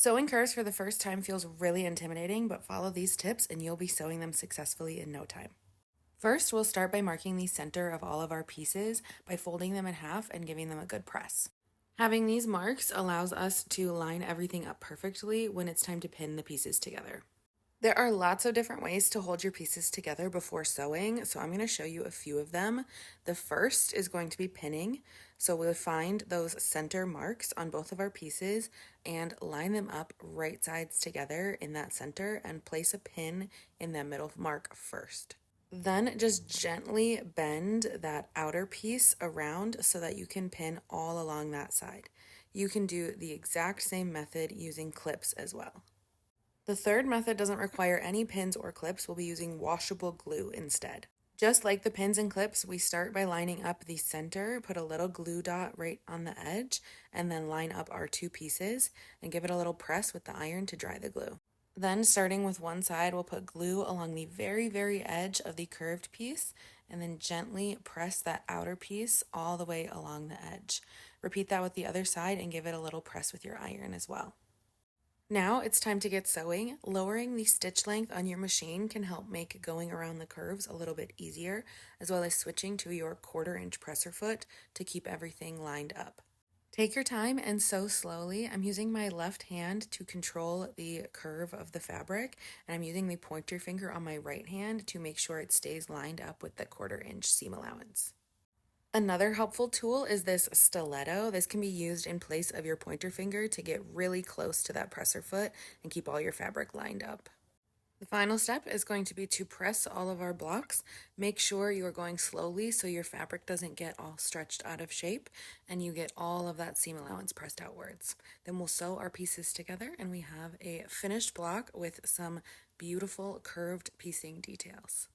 Sewing curves for the first time feels really intimidating, but follow these tips and you'll be sewing them successfully in no time. First, we'll start by marking the center of all of our pieces by folding them in half and giving them a good press. Having these marks allows us to line everything up perfectly when it's time to pin the pieces together. There are lots of different ways to hold your pieces together before sewing, so I'm going to show you a few of them. The first is going to be pinning. So we'll find those center marks on both of our pieces and line them up right sides together in that center and place a pin in the middle mark first. Then just gently bend that outer piece around so that you can pin all along that side. You can do the exact same method using clips as well. The third method doesn't require any pins or clips. We'll be using washable glue instead. Just like the pins and clips, we start by lining up the center, put a little glue dot right on the edge, and then line up our two pieces and give it a little press with the iron to dry the glue. Then starting with one side, we'll put glue along the very edge of the curved piece and then gently press that outer piece all the way along the edge. Repeat that with the other side and give it a little press with your iron as well. Now it's time to get sewing. Lowering the stitch length on your machine can help make going around the curves a little bit easier, as well as switching to your 1/4 inch presser foot to keep everything lined up. Take your time and sew slowly. I'm using my left hand to control the curve of the fabric, and I'm using the pointer finger on my right hand to make sure it stays lined up with the 1/4 inch seam allowance. Another helpful tool is this stiletto. This can be used in place of your pointer finger to get really close to that presser foot and keep all your fabric lined up. The final step is going to be to press all of our blocks. Make sure you're going slowly so your fabric doesn't get all stretched out of shape and you get all of that seam allowance pressed outwards. Then we'll sew our pieces together and we have a finished block with some beautiful curved piecing details.